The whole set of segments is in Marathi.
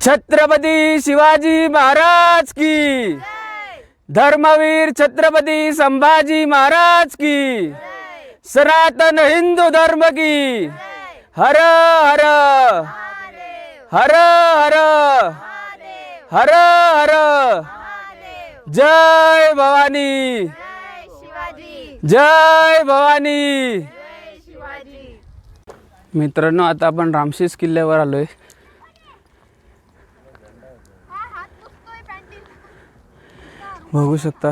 छत्रपती शिवाजी महाराज की, धर्मवीर छत्रपती संभाजी महाराज की, सनातन हिंदू धर्म की। हर हर हर हर हर हर जय भवानी, जय भवानी। मित्रांनो, आता आपण रामशीस किल्ल्यावर आलोय। बघू शकता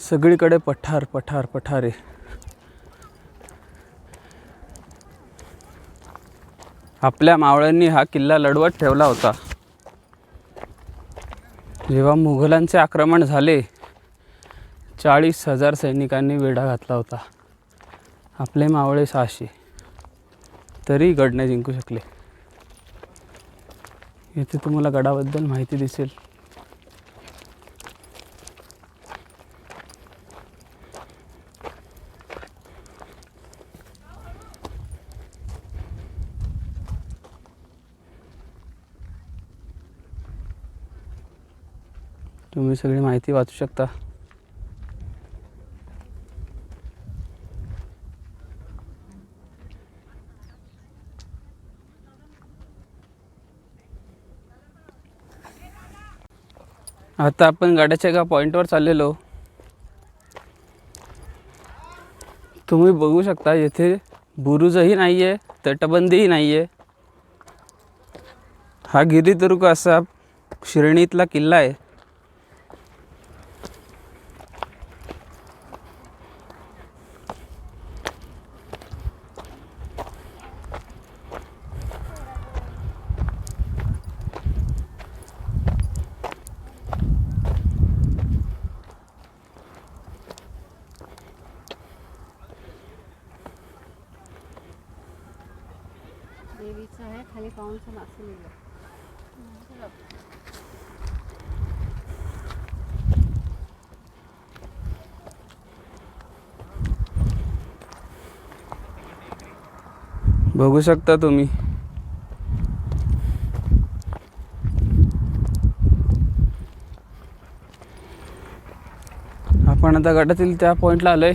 सगळीकडे पठार पठार पठार आहे। आपल्या मावळ्यांनी हा किल्ला लढवत ठेवला होता। जेव्हा मुघलांचे आक्रमण झाले 40,000 सैनिकांनी वेढा घातला होता। आपले मावळे 600, तरी गड नाही जिंकू शकले। इथे तुम्हाला गडाबद्दल माहिती दिसेल। तुम्ही सगळी माहिती वाचू शकता। आता आपण गाड्याच्या एका पॉइंटवर चाललेलो। तुम्ही बघू शकता येथे बुरुजही नाहीये, तटबंदीही नाहीये। हा गिरिदुर्ग असा श्रेणीतला किल्ला आहे। देवीचं आहे, खाली पाऊनचं असं लिहिलं। बघू शकता तुम्ही। आपण आता गडातील त्या पॉइंटला आलोय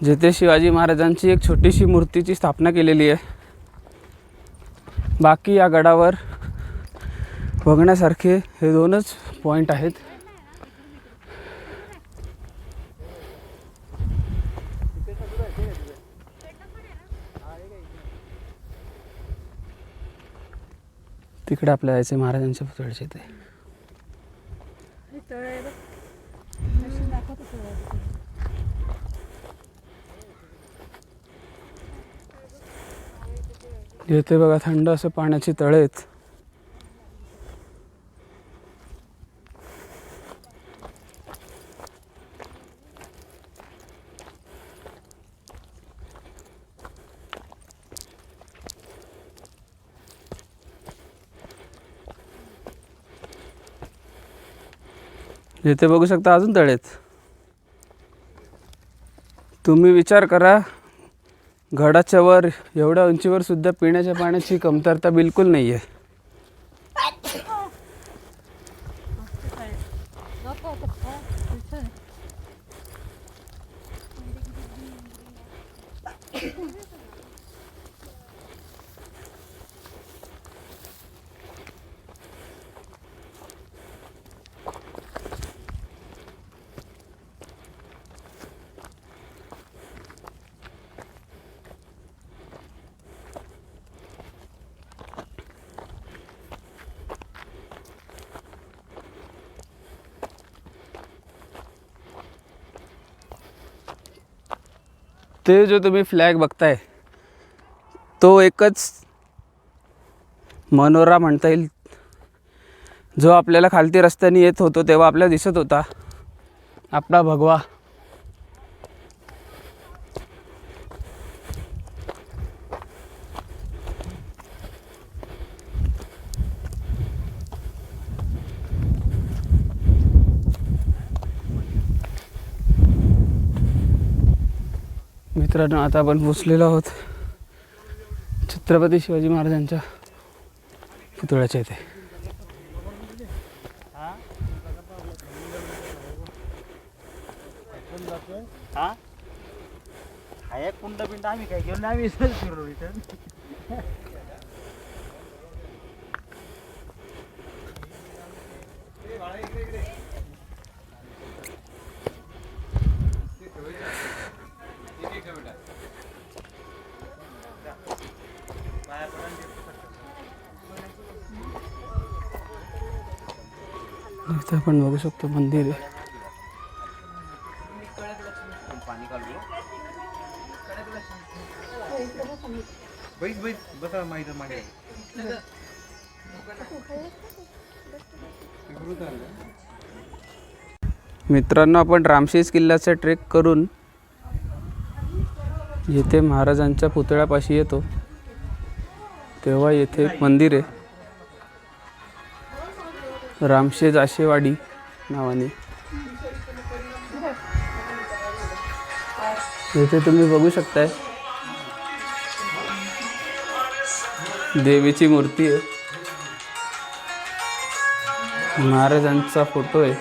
जिथे शिवाजी महाराजांची एक छोटीशी मूर्तीची स्थापना केलेली आहे। बाकी या गडावर बघण्यासारखे हे दोनच पॉइंट आहेत। तिकडे आपल्या जायचे महाराजांच्या पुतळ्याचे ते। येथे बघा थंड असं पाण्याची तळे आहेत। येथे बघू शकता अजून तळे आहेत। तुम्ही विचार करा, गडाच्या वर एवढ्या उंचीवर सुद्धा पिण्याच्या पाण्याची कमतरता बिलकुल नाही आहे। ते जो तुम्ही फ्लॅग बघताय तो एकच मनोरा म्हणता येईल, जो आपल्याला खालती रस्त्याने येत होतो तेव्हा आपल्याला दिसत होता, आपला भगवा। मित्रांनो, आता आपण पोचलेलो आहोत छत्रपती शिवाजी महाराजांच्या पुतळ्याच्या इथे। हा हा एक कुंड बिंड आम्ही काय घेऊन आम्ही सहज फिरलो इथं. इथे आपण बघू शकतो मंदिर आहे. बसा माहिती मागे मित्रांनो, आपण रामशेज किल्ल्याचा ट्रेक करून येथे महाराजांच्या पुतळ्यापाशी येतो तेव्हा येथे एक मंदिर आहे, रामशेज आशेवाडी नावाने. येथे तुम्ही बघू शकताय देवीची मूर्ती आहे, महाराजांचा फोटो आहे.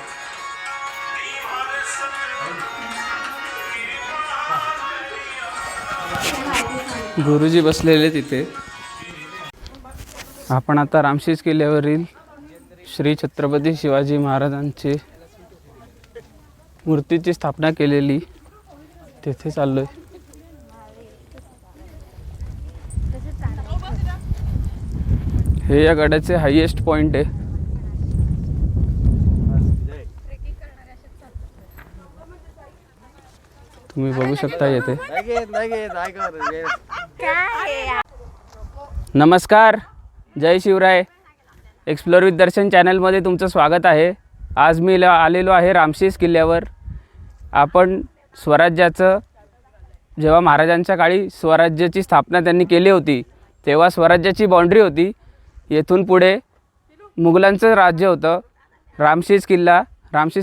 गुरुजी बसलेले तिथे. आपण आता रामशेज किल्ल्यावरील श्री छत्रपती शिवाजी महाराजांचे मूर्तीची स्थापना केलेली तेथे चाललोय. हे या गडाचे हायेस्ट पॉइंट आहे. तुम्ही बघू शकता येथे. नमस्कार, जय शिवराय. एक्सप्लोर विथ दर्शन चॅनलमध्ये तुमचं स्वागत आहे. आज मी आलेलो आहे रामशेज किल्ल्यावर. आपण स्वराज्याचं, जेव्हा महाराजांच्या काळी स्वराज्याची स्थापना त्यांनी केली होती तेव्हा स्वराज्याची बाउंड्री होती. येथून पुढे मुघलांचं राज्य होतं. रामशेज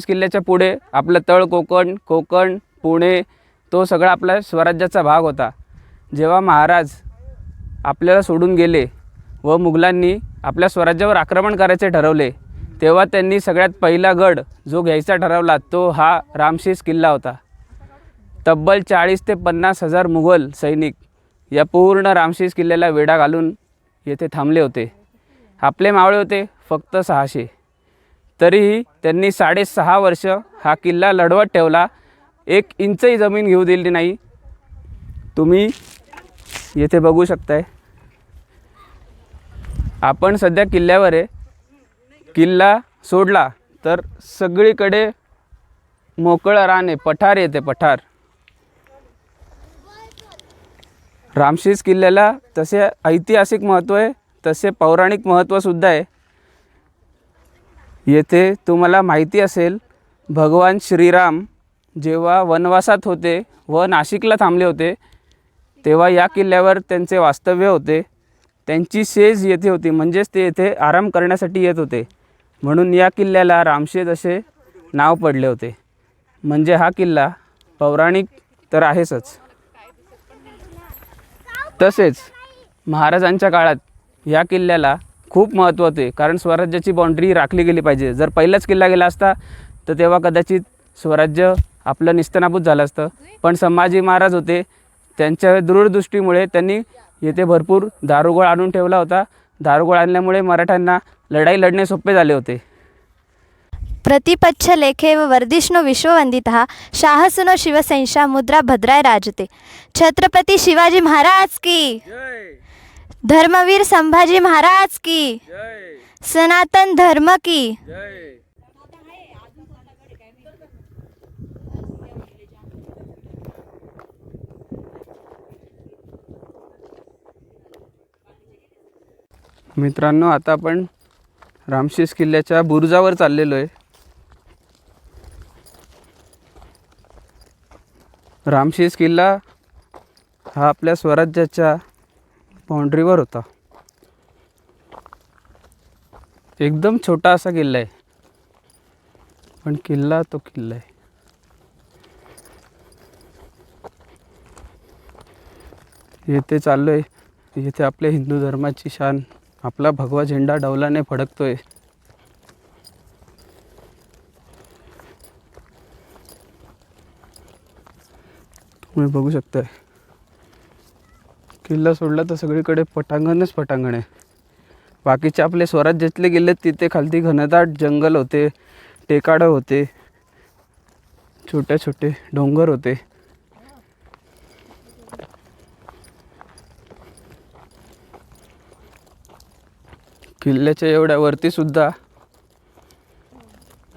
किल्ल्याच्या पुढे आपलं तळ कोकण, पुणे, तो सगळा आपला स्वराज्याचा भाग होता. जेव्हा महाराज आपल्याला सोडून गेले व मुघलांनी आपल्या स्वराज्यावर आक्रमण करायचे ठरवले तेव्हा त्यांनी सगळ्यात पहिला गड जो घ्यायचा ठरवला तो हा रामशेज किल्ला होता. तब्बल 40 ते 50 हजार मुघल सैनिक या पूर्ण रामशेज किल्ल्याला वेढा घालून येथे थांबले होते. आपले मावळे होते फक्त 600. तरीही त्यांनी 6.5 वर्ष हा किल्ला लढवत ठेवला. 1 इंचही जमीन घेऊ दिली नाही. तुम्ही येथे बघू शकताय. आपण सध्या किल्ल्यावर आहे. किल्ला सोडला तर सगळीकडे मोकळं रान आहे, पठार येते, पठार. रामशेज किल्ल्याला तसे ऐतिहासिक महत्त्व आहे, तसे पौराणिक महत्त्वसुद्धा आहे. येथे तुम्हाला माहिती असेल, भगवान श्रीराम जेव्हा वनवासात होते व नाशिकला थांबले होते तेव्हा या किल्ल्यावर त्यांचे वास्तव्य होते. त्यांची सेज येथे होती, म्हणजेच ते येथे आराम करण्यासाठी येत होते. म्हणून या किल्ल्याला रामशेज असे नाव पडले होते. म्हणजे हा किल्ला पौराणिक तर आहेच. तसेच महाराजांच्या काळात या किल्ल्याला खूप महत्त्व होते, कारण स्वराज्याची बाउंड्री राखली गेली पाहिजे. जर पहिलाच किल्ला गेला असता तर तेव्हा कदाचित स्वराज्य आपलं निस्तनाबूत झालं असतं. पण संभाजी महाराज होते, त्यांच्या दूरदृष्टीमुळे त्यांनी येथे भरपूर दारुगोळा आणून ठेवला होता. दारुगोळा आणल्यामुळे मराठ्यांना लढाई लढणे सोपे झाले होते. प्रतिपच्छ लेखे व वर्धिष्णो विश्ववंदितः शाहसुनो शिवसैंशा मुद्रा भद्राय राजते. छत्रपती शिवाजी महाराज की, धर्मवीर संभाजी महाराज की, सनातन धर्म की. मित्रांनो, आता आपण रामशेज किल्ल्याच्या बुरुजावर चाललेलो आहे. रामशेज किल्ला हा आपल्या स्वराज्याच्या बाउंड्रीवर होता. एकदम छोटा असा किल्ला आहे, पण किल्ला तो किल्ला आहे. येथे चाललो आहे, येथे आपल्या हिंदू धर्माची शान, आपला भगवा झेंडा डौलाने फडकतोय. तुम्ही बघू शकताय किल्ला सोडला तर सगळीकडे पटांगणच पटांगण आहे. बाकीचे आपले स्वराज्यातले गेले तिथे खालती घनदाट जंगल होते, टेकाडं होते, छोटे छोटे डोंगर होते. किल्ल्याच्या एवढ्या वरती सुद्धा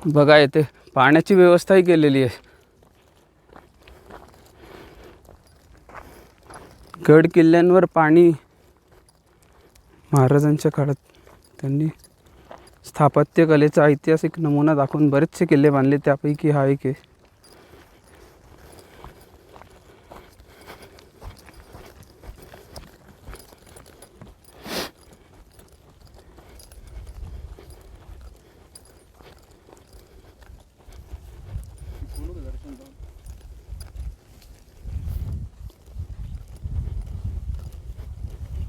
बघा येते पाण्याची व्यवस्थाही केलेली आहे. गड किल्ल्यांवर पाणी महाराजांच्या काळात त्यांनी स्थापत्यकलेचा ऐतिहासिक नमुना दाखवून बरेचसे किल्ले बांधले, त्यापैकी हा एक आहे.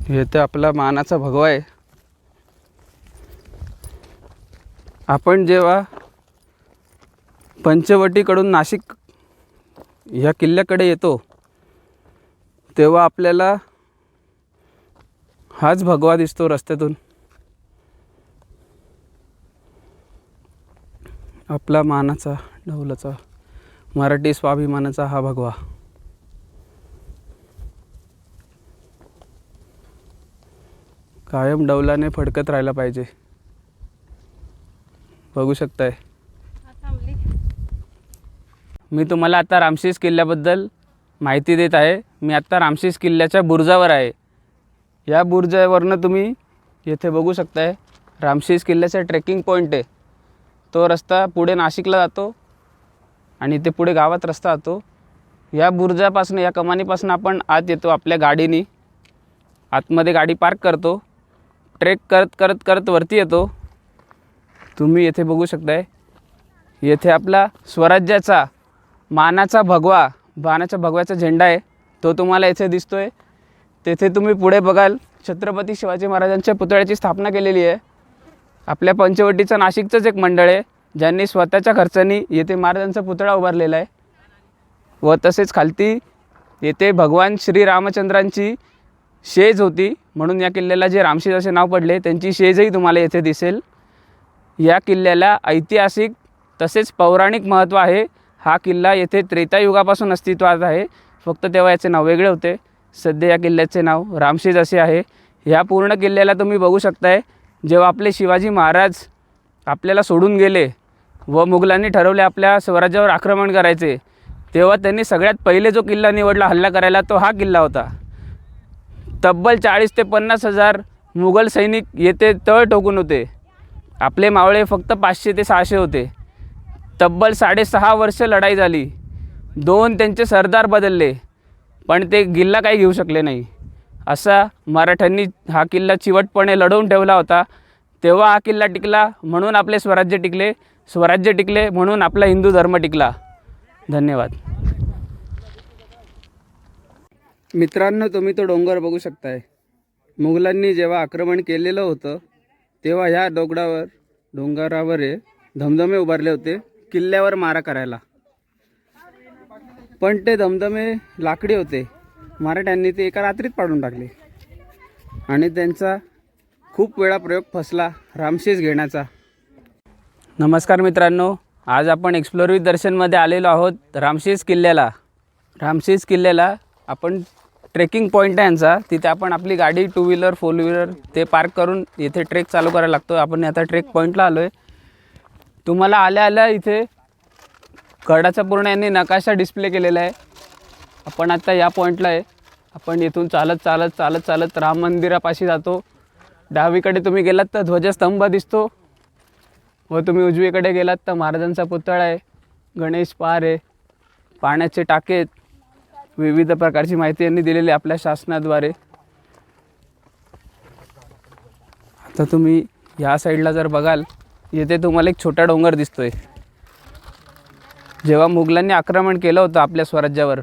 हे तर आपला मानाचा भगवा आहे. आपण जेव्हा पंचवटीकडून नाशिक ह्या किल्ल्याकडे येतो तेव्हा आपल्याला हाच भगवा दिसतो रस्त्यातून. आपला मानाचा डौलाचा मराठी स्वाभिमानाचा हा भगवा. कायम डौलाने फडकत राहायला पाहिजे. बघू शकताय. मी तुम्हाला आता रामशीस किल्ल्याबद्दल माहिती देत आहे. मी आत्ता रामशीस किल्ल्याच्या बुरुजावर आहे. या बुरुजावरनं तुम्ही येथे बघू शकताय रामशीस किल्ल्याचा ट्रेकिंग पॉईंट आहे. तो रस्ता पुढे नाशिकला जातो आणि ते पुढे गावात रस्ता जातो. या बुरुजापासून या कमानीपासून आपण आत येतो आपल्या गाडीनी. आतमध्ये गाडी पार्क करतो. ट्रेक करत करत करत वरती येतो. तुम्ही येथे बघू शकताय येथे आपला स्वराज्याचा मानाचा भगवा, मानाच्या भगव्याचा झेंडा आहे तो तुम्हाला येथे दिसतोय. तेथे तुम्ही पुढे बघाल छत्रपती शिवाजी महाराजांच्या पुतळ्याची स्थापना केलेली आहे. आपल्या पंचवटीचं नाशिकचंच एक मंडळ आहे ज्यांनी स्वतःच्या खर्चाने येथे महाराजांचा पुतळा उभारलेला आहे. व तसेच खालती येथे भगवान श्रीरामचंद्रांची शेज होती म्हणून या किल्ल्याला जे रामशीस असे नाव पडले त्यांची शेजही तुम्हाला येथे दिसेल. या किल्ल्याला ऐतिहासिक तसेच पौराणिक महत्त्व आहे. हा किल्ला येथे त्रेतायुगापासून अस्तित्वात आहे. फक्त तेव्हा याचे नाव वेगळे होते. सध्या या किल्ल्याचे नाव रामशीस असे आहे. ह्या पूर्ण किल्ल्याला तुम्ही बघू शकताय जेव्हा आपले शिवाजी महाराज आपल्याला सोडून गेले व मुघलांनी ठरवले आपल्या स्वराज्यावर आक्रमण करायचे तेव्हा त्यांनी सगळ्यात पहिले जो किल्ला निवडला हल्ला करायला तो हा किल्ला होता. तब्बल 40 ते 50 हजार मुघल सैनिक येथे तळ ठोकून होते. आपले मावळे फक्त 500 ते 600 होते. तब्बल 6.5 वर्ष लढाई झाली. 2 त्यांचे सरदार बदलले पण ते किल्ला काही घेऊ शकले नाही. असा मराठ्यांनी हा किल्ला चिवटपणे लढवून ठेवला होता. तेव्हा हा किल्ला टिकला म्हणून आपले स्वराज्य टिकले. स्वराज्य टिकले म्हणून आपला हिंदू धर्म टिकला. धन्यवाद. मित्रांनो तुम्ही तो डोंगर बघू शकताय. मुघलांनी जेव्हा आक्रमण केलेलं होतं तेव्हा ह्या डोंगरावर धमधमे उभारले होते किल्ल्यावर मारा करायला. पण ते धमधमे लाकडी होते. मराठ्यांनी ते एका रात्रीत पाडून टाकले आणि त्यांचा खूप वेळा प्रयोग फसला रामशीस घेण्याचा. नमस्कार मित्रांनो, आज आपण एक्सप्लोर विथ दर्शनमध्ये आलेलो आहोत रामशीस किल्ल्याला. रामशीस किल्ल्याला आपण ट्रेकिंग पॉईंट आहे यांचा. तिथे आपण आपली गाडी 2 व्हीलर 4 व्हीलर ते पार्क करून इथे ट्रेक चालू करायला लागतो. आपण आता ट्रेक पॉईंटला आलो आहे. तुम्हाला आल्या आल्या इथे गडाचा पूर्ण यांनी नकाशा डिस्प्ले केलेला आहे. आपण आता या पॉईंटला आहे. आपण इथून चालत चालत चालत चालत राम मंदिरापाशी जातो. डावीकडे तुम्ही गेलात तर ध्वजस्तंभ दिसतो व तुम्ही उजवीकडे गेलात तर महाराजांचा पुतळा आहे, गणेश पार आहे, पाण्याचे टाके आहेत. विविध प्रकारची माहिती यांनी दिलेली आपल्या शासनाद्वारे. आता तुम्ही या साईडला जर बघाल येथे तुम्हाला एक छोटा डोंगर दिसतोय. जेव्हा मुघलांनी आक्रमण केलं होतं आपल्या स्वराज्यावर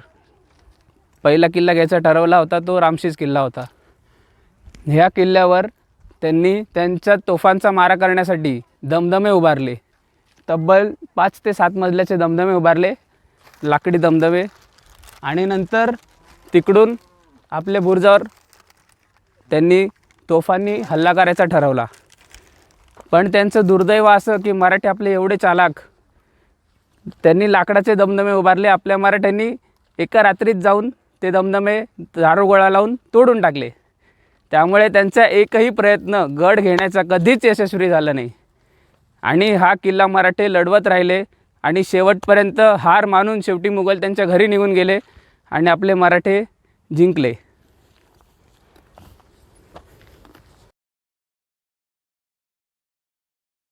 पहिला किल्ला घ्यायचा ठरवला होता तो रामशीस किल्ला होता. ह्या किल्ल्यावर त्यांनी त्यांच्या तोफांचा मारा करण्यासाठी दमदमे उभारले. तब्बल 5 ते 7 मजल्याचे दमदमे उभारले, लाकडी दमदमे. आणि नंतर तिकडून आपल्या बुर्जावर त्यांनी तोफांनी हल्ला करायचा ठरवला. पण त्यांचं दुर्दैव असं की मराठी आपले एवढे चालाक, त्यांनी लाकडाचे दमदमे उभारले. आपल्या मराठ्यांनी एका रात्रीत जाऊन ते दमदमे दारुगोळा लावून तोडून टाकले. त्यामुळे त्यांचा एकही प्रयत्न गड घेण्याचा कधीच यशस्वी झाला नाही आणि हा किल्ला मराठे लढवत राहिले आणि शेवटपर्यंत हार मानून शेवटी मुघल त्यांच्या घरी निघून गेले आणि आपले मराठे जिंकले.